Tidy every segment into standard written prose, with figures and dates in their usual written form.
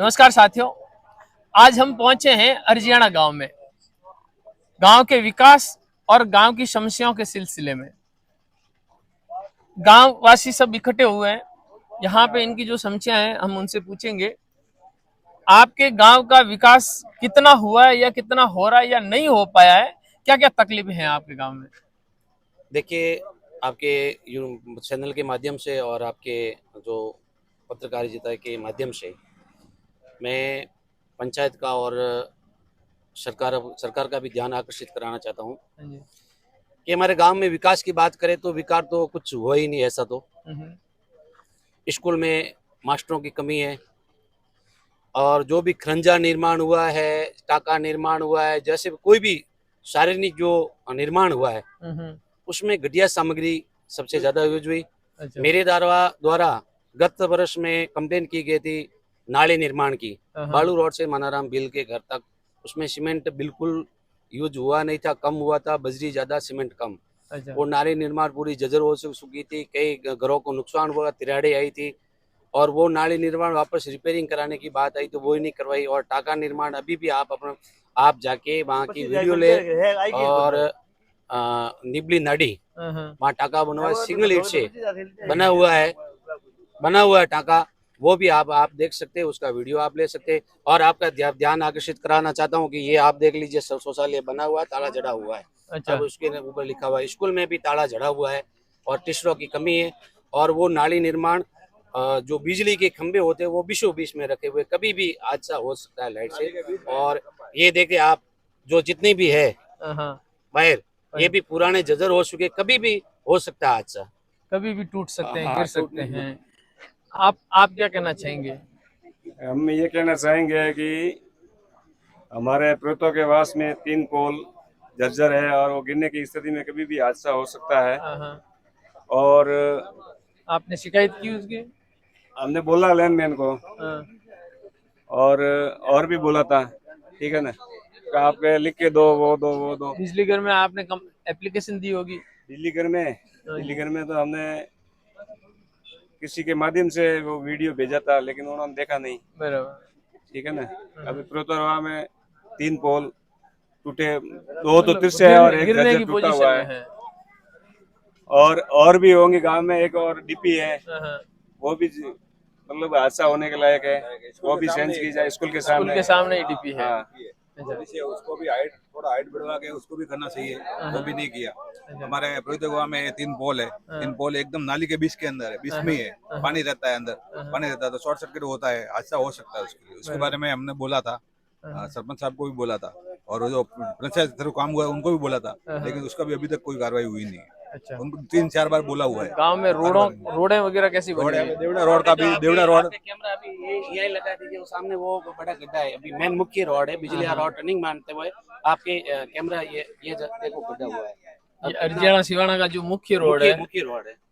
नमस्कार साथियों, आज हम पहुंचे हैं अर्जियाना गांव में। गांव के विकास और गांव की समस्याओं के सिलसिले में गांव वासी सब इकट्ठे हुए हैं। यहाँ पे इनकी जो समस्याएं हैं हम उनसे पूछेंगे। आपके गांव का विकास कितना हुआ है या कितना हो रहा है या नहीं हो पाया है, क्या क्या तकलीफें हैं आपके गांव में? देखिए, आपके चैनल के माध्यम से और आपके जो पत्रकारिता के माध्यम से मैं पंचायत का और सरकार सरकार का भी ध्यान आकर्षित कराना चाहता हूँ कि हमारे गांव में विकास की बात करें तो विकास तो कुछ हुआ ही नहीं। ऐसा तो स्कूल में मास्टरों की कमी है, और जो भी खरंजा निर्माण हुआ है, टाका निर्माण हुआ है, जैसे कोई भी शारीरिक जो निर्माण हुआ है उसमें घटिया सामग्री सबसे ज्यादा यूज हुई। अच्छा। मेरे द्वारा गत वर्ष में कंप्लेन की गई थी नाले निर्माण की, बालू रोड से मनाराम बिल के घर तक। उसमें सीमेंट बिल्कुल यूज हुआ नहीं था, कम हुआ था, बजरी ज्यादा सीमेंट कम। अच्छा। वो नाले निर्माण पूरी जर्जर हो चुकी थी, कई घरों को नुकसान हुआ, तिराड़े आई थी, और वो नाली निर्माण वापस रिपेयरिंग कराने की बात आई तो वो ही नहीं करवाई। और टाका निर्माण अभी भी आप जाके वहाँ की वीडियो ले, और निबली नाडी वहाँ टाका बना हुआ है, सिंगल ईट से बना हुआ है टाका। वो भी आप देख सकते हैं, उसका वीडियो आप ले सकते हैं। और आपका ध्यान आकर्षित कराना चाहता हूँ कि ये आप देख लीजिए, शौचालय बना हुआ है, ताला जड़ा हुआ है। अच्छा। अब उसके ऊपर लिखा हुआ है, स्कूल में भी ताला जड़ा हुआ है और टीचरों की कमी है। और वो नाली निर्माण, जो बिजली के खंभे होते हैं वो बीचों बीच में रखे हुए, कभी भी हादसा हो सकता है लाइट से। और ये देखे आप, जो जितनी भी है वायर, ये भी पुराने जर्जर हो चुके, कभी भी हो सकता है हादसा, कभी भी टूट सकते हैं, गिर सकते हैं। आप क्या कहना चाहेंगे? हम ये कहना चाहेंगे कि हमारे प्रोतो के वास में 3 पोल जर्जर है और वो गिरने की स्थिति में कभी भी हादसा हो सकता है। और आपने शिकायत की उसकी? हमने बोला लैंडमैन को, हाँ। और भी बोला था, ठीक है ना, कि आप लिख के दो, वो दो। बिजली घर में आपने एप्लीकेशन दी होगी? दिल्ली घर में तो हमने किसी के माध्यम से वो वीडियो भेजा था, लेकिन उन्होंने देखा नहीं। बराबर। ठीक है ना। अभी प्रोतरवा में 3 पोल टूटे, 2 तो तिरछे है और एक गिरने की जर्जर टूटा पोजीशन हुआ में है। है। और भी होंगे गांव में, एक और डीपी है, हाँ। वो भी मतलब हादसा होने के लायक है, वो भी चेंज की जाए। स्कूल के सामने ही डीपी है। हाँ। अच्छा। उसको भी थोड़ा हाइट बढ़वा के उसको भी करना चाहिए, वो भी नहीं किया। हमारे प्रोहित गांव में 3 पोल है, 3 पोल एकदम नाली के बीच के अंदर है, बीच में ही है, पानी रहता है अंदर, पानी रहता है तो शॉर्ट सर्किट होता है, हादसा हो सकता है उसके लिए। उसके बारे में हमने बोला था, सरपंच साहब को भी बोला था, और जो पंचायत थ्रू काम हुआ उनको भी बोला था, लेकिन उसका भी अभी तक कोई कार्रवाई हुई नहीं है। अच्छा। उनको 3-4 बार बोला हुआ है। गांव में रोडें वगैरह कैसी बनी है? देवड़ा रोड का भी, देवड़ा रोड कैमरा अभी यही लगा दीजिए, वो सामने वो बड़ा गड्ढा है, अभी मेन मुख्य रोड है, बिजली रोड टर्निंग मानते हुए आपके कैमरा ये देखो गड्ढा हुआ है। ये अर्जियाना सिवाना का जो मुख्य रोड है,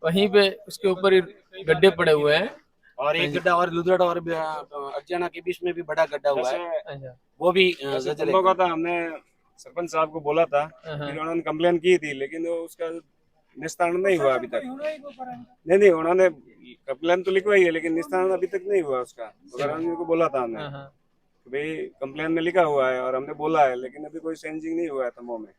वहीं पे उसके ऊपर ही गड्ढे पड़े हुए हैं। और एक गड्ढा और लुधड़ और अर्जियाना के बीच में भी बड़ा गड्ढा हुआ है, अच्छा। वो भी का था। हमने सरपंच साहब को बोला था, फिर उन्होंने कंप्लेन की थी, लेकिन वो उसका निस्तारण नहीं हुआ अभी तक। नहीं, उन्होंने कंप्लेन तो लिखवाई है, लेकिन निस्तारण अभी तक नहीं हुआ उसका। को बोला था हमने, भाई कंप्लेन में लिखा हुआ है और हमने बोला है, लेकिन अभी कोई चेंजिंग नहीं हुआ है तमो में।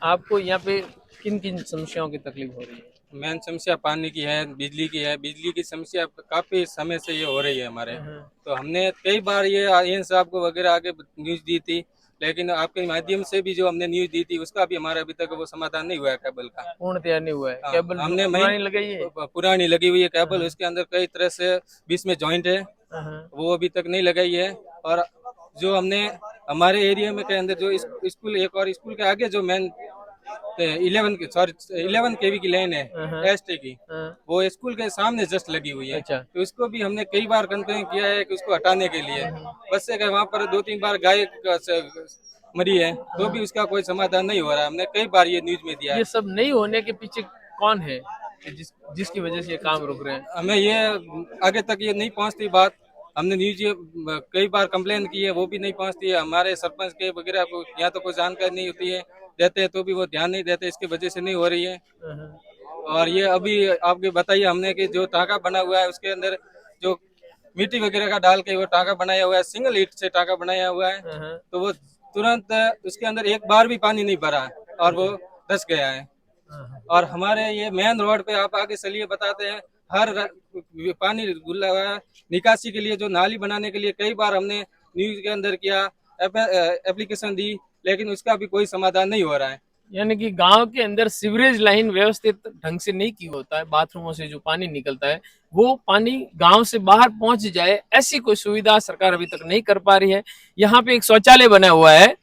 आपको यहाँ पे किन किन समस्याओं की तकलीफ हो रही है? मेन समस्या पानी की है, बिजली की है। बिजली की समस्या काफी समय से ये हो रही है हमारे। तो हमने कई बार ये एन साहब को वगैरह आगे न्यूज दी थी, लेकिन आपके माध्यम से भी जो हमने न्यूज दी थी उसका भी हमारा अभी तक वो समाधान नहीं हुआ है केबल का। पूर्ण तैयार नहीं हुआ है। हाँ, केबल हमने पुरानी लगी हुई है केबल, उसके अंदर कई तरह से बीच में जॉइंट है, वो अभी तक नहीं लगाई है। और जो हमने हमारे एरिया में के अंदर जो स्कूल, एक और स्कूल के आगे जो मेन 11 केवी की लाइन है एसटी की, वो स्कूल के सामने जस्ट लगी हुई है। अच्छा। तो उसको भी हमने कई बार कंप्लेन किया है कि उसको हटाने के लिए। बस से वहाँ पर 2-3 बार गाय मरी है, तो भी उसका कोई समाधान नहीं हो रहा है। हमने कई बार ये न्यूज में दिया है। ये सब नहीं होने के पीछे कौन है जिसकी वजह से ये काम रुक रहे हैं? हमें ये आगे तक ये नहीं पहुँचती बात। हमने न्यूज कई बार कंप्लेन की है, वो भी नहीं पहुँचती है। हमारे सरपंच के वगैरह को यहाँ तो कोई जानकारी नहीं होती है, देते हैं तो भी वो ध्यान नहीं देते, इसकी वजह से नहीं हो रही है। और ये अभी आपके बताइए हमने कि जो टाका बना हुआ है उसके अंदर जो मिट्टी वगैरह का डाल के वो टाँका बनाया हुआ है, सिंगल ईंट से टाँका बनाया हुआ है। तो वो तुरंत उसके अंदर एक बार भी पानी नहीं भरा और वो धंस गया है। और हमारे ये मेन रोड पे आप आगे चलिए, बताते हैं पानी गुल्ला हुआ है। निकासी के लिए जो नाली बनाने के लिए कई बार हमने न्यूज के अंदर किया, एप्लीकेशन दी, लेकिन उसका भी कोई समाधान नहीं हो रहा है। यानी कि गांव के अंदर सीवरेज लाइन व्यवस्थित ढंग से नहीं की होता है, बाथरूमों से जो पानी निकलता है वो पानी गांव से बाहर पहुंच जाए, ऐसी कोई सुविधा सरकार अभी तक नहीं कर पा रही है। यहाँ पे एक शौचालय बना हुआ है,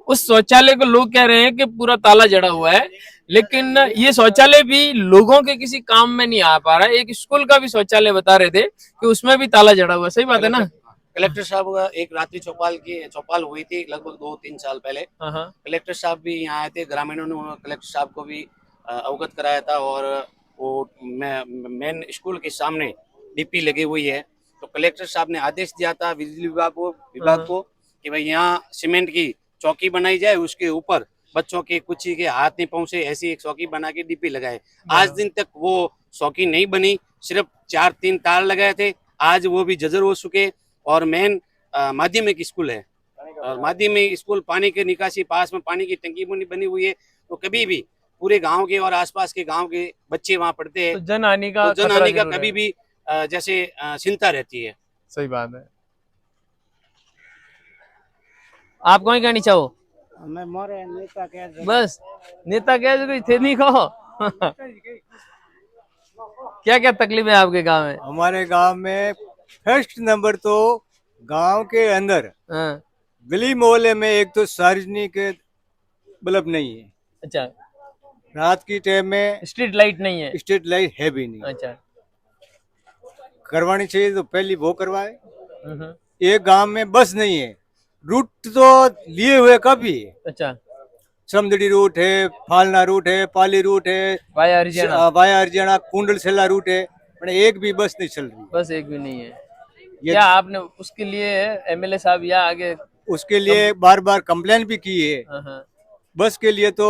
उस शौचालय को लोग कह रहे हैं कि पूरा ताला जड़ा हुआ है, लेकिन ये शौचालय भी लोगों के किसी काम में नहीं आ पा रहा है। एक स्कूल का भी शौचालय बता रहे थे कि उसमें भी ताला जड़ा हुआ है। सही बात है ना? कलेक्टर साहब एक रात्रि चौपाल हुई थी लगभग 2-3 साल पहले। कलेक्टर साहब भी यहाँ आए थे, ग्रामीणों ने कलेक्टर साहब को भी अवगत कराया था। और वो मेन स्कूल के सामने डीपी लगी हुई है, तो कलेक्टर साहब ने आदेश दिया था बिजली विभाग को कि भाई यहाँ सीमेंट की चौकी बनाई जाए, उसके ऊपर बच्चों के कुछ के हाथ नहीं पहुंचे ऐसी एक चौकी बना के डीपी लगाए। आज दिन तक वो चौकी नहीं बनी, सिर्फ 4-3 तार लगाए थे, आज वो भी जर्जर हो चुके। और मेन माध्यमिक स्कूल है, और माध्यमिक स्कूल पानी के निकासी पास में पानी की टंकी बनी हुई है, तो कभी भी पूरे गांव के और आसपास के गांव के बच्चे वहां पढ़ते हैं, तो जनहानि का कभी भी जैसे चिंता रहती है। सही बात है। आप कौन कहनी चाहो? मैं मोरे नेता कह बस नेता कह कोई थे नहीं कहो। क्या क्या तकलीफ है आपके गांव में? हमारे गांव में फर्स्ट नंबर तो गांव के अंदर गली मोहल्ले में एक तो सार्वजनिक बल्ब नहीं है। अच्छा, रात की टाइम में स्ट्रीट लाइट नहीं है? स्ट्रीट लाइट है भी नहीं। अच्छा, करवानी चाहिए तो पहली वो करवाए। एक गांव में बस नहीं है, रूट तो लिए हुए कभी। अच्छा, समदड़ी रूट है, फालना रूट है, पाली रूट है, वाया हरियाणा कुंडल सेला रूट है, पर एक भी बस नहीं चल रही। बस एक भी नहीं है। क्या आपने उसके लिए एमएलए साहब या आगे उसके लिए बार बार कंप्लेन भी की है? बस के लिए तो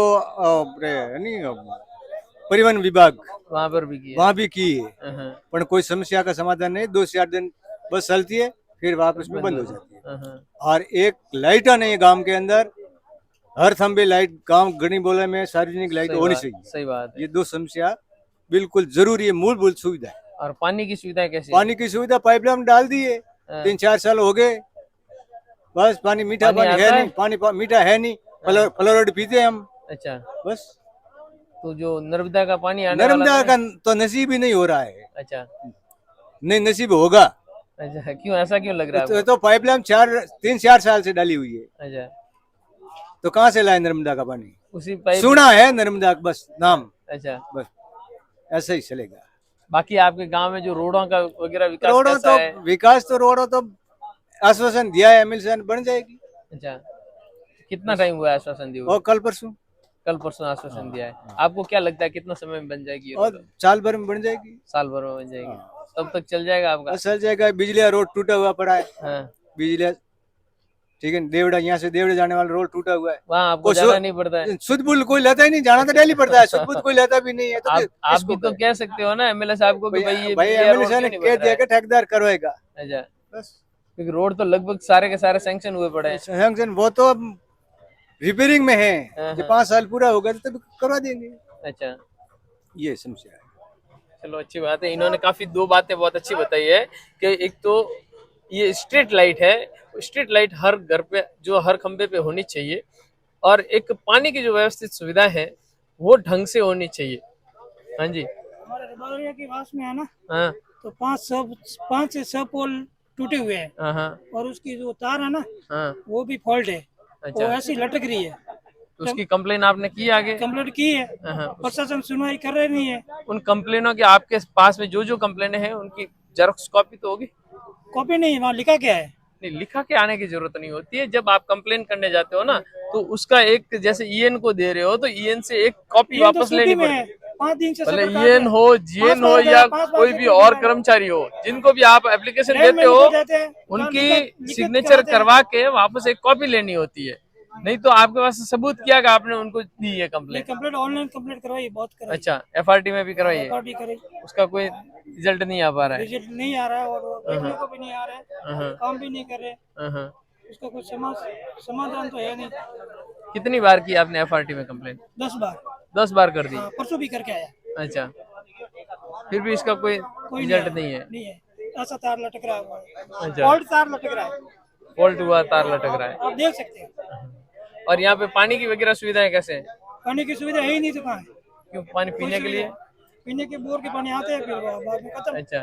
परिवहन विभाग वहाँ पर भी की है? वहाँ भी की है, पर कोई समस्या का समाधान नहीं। 2 से 8 दिन बस चलती है, फिर वापस में बंद हो जाती है। और एक लाइट नहीं है गांव के अंदर, हर थंबे लाइट गांव गणी बोले में सार्वजनिक लाइट होनी चाहिए। सही बात है। ये 2 समस्या बिल्कुल जरूरी है, मूलभूत सुविधा है। और पानी की सुविधा कैसी? पानी की सुविधा पाइपलाइन डाल दी है, 3-4 साल हो गए, बस पानी मीठा पानी है नहीं, पानी मीठा है नहीं, फ्लोराइड पीते हैं हम। अच्छा, बस। तो जो नर्मदा का पानी आने नर्मदा का तो नसीब ही नहीं हो रहा है। अच्छा, नहीं नसीब होगा। अच्छा, क्यों ऐसा क्यों लग रहा है? तो पाइपलाइन 3-4 साल से डाली हुई है। अच्छा, तो कहाँ से लाए नर्मदा का पानी? उसी पाइप सुना है नर्मदा बस नाम। अच्छा, बस ऐसा ही चलेगा। बाकी आपके गांव में जो रोडों का वगैरह विकास रोडों कैसा है? तो विकास तो रोडों तो आश्वासन दिया है, एमएलए बन जाएगी। अच्छा, कितना टाइम हुआ है आश्वासन दिए? और कल परसों आश्वासन दिया है। आपको क्या लगता है कितना समय में बन जाएगी? और साल भर में बन जाएगी। साल भर में बन जाएगी। तब तक चल जाएगा आपका? चल जाएगा। बिजलिया रोड टूटा हुआ पड़ा है। हाँ। बिजलिया ठीक है, देवड़ा यहाँ से देवड़ा जाने वाला रोड टूटा हुआ है, वहाँ आपको जाना नहीं पड़ता है? शुद्ध बुल कोई लेता ही नहीं, जाना तो डेली पड़ता है, शुद्ध बुल कोई लेता भी नहीं है। तो आप भी तो कह सकते हो ना एमएलए साहब को कि भाई एमएलए साहब ने कह दिया कि ठेकेदार करवाएगा। अच्छा, बस। क्योंकि रोड तो लगभग सारे के सारे सैंक्शन हुए पड़े हैं। सैंक्शन वो तो अब रिपेयरिंग में है, जब 5 साल पूरा होगा तो करवा देंगे। अच्छा, ये समस्या है। चलो अच्छी बात है। इन्होंने काफी 2 बातें बहुत अच्छी बताई है कि एक तो ये स्ट्रीट लाइट है, स्ट्रीट लाइट हर घर पे जो हर खंबे पे होनी चाहिए, और एक पानी की जो व्यवस्थित सुविधा है वो ढंग से होनी चाहिए। हाँ जी, हमारे रबारिया के पास में है ना, हाँ, तो 5 से 6 पोल टूटे हुए हैं। हाँ, और उसकी जो तार है ना, हाँ, वो भी फॉल्ट है। अच्छा, वो ऐसी लटक रही है। तो उसकी कंप्लेन आपने की आगे? कंप्लेंट की है, प्रशासन सुनवाई कर रहे नहीं है। उन कंप्लेनों के आपके पास में जो कंप्लेन है उनकी जेरॉक्स कॉपी तो होगी? कॉपी नहीं, वहाँ लिखा क्या है? नहीं, लिखा के आने की जरूरत नहीं होती है। जब आप कंप्लेन करने जाते हो ना, तो उसका एक जैसे ईएन को दे रहे हो तो ईएन से एक कॉपी वापस लेनी पड़ेगी। 5 दिन से भले ईएन हो, जीएन हो या कोई भी और कर्मचारी हो, जिनको भी आप एप्लीकेशन देते हो, उनकी सिग्नेचर करवा के वापस एक कॉपी लेनी होती है। नहीं तो आपके पास सबूत क्या कि आपने उनको दी है कंप्लेंट? कंप्लेंट ऑनलाइन कंप्लेंट करवाई, बहुत करवाई। अच्छा, एफआरटी में भी करवाई है, पार्टी करी, उसका कोई रिजल्ट नहीं आ पा रहा है। रिजल्ट नहीं आ रहा है, और वो देखने को भी नहीं आ रहा है, काम भी नहीं कर रहे, हाँ। उसका कुछ समाधान तो है नहीं। कितनी बार की आपने एफआरटी में कंप्लेंट? 10 बार। 10 बार कर दी? हाँ, परसों भी करके आया। अच्छा, फिर भी इसका कोई रिजल्ट नहीं है? नहीं है, ऐसा तार लटक रहा है, अच्छा, फॉल्ट तार लटक रहा है, फॉल्ट हुआ तार लटक रहा है। आप देख सकते हैं। और यहाँ पे पानी की वगैरह सुविधाएं कैसे हैं? पानी की सुविधा है ही नहीं, तो कहाँ है? क्यों, पानी पीने के लिए? पीने के बोर के पानी आते हैं, फिर वो बाद में खत्म। अच्छा।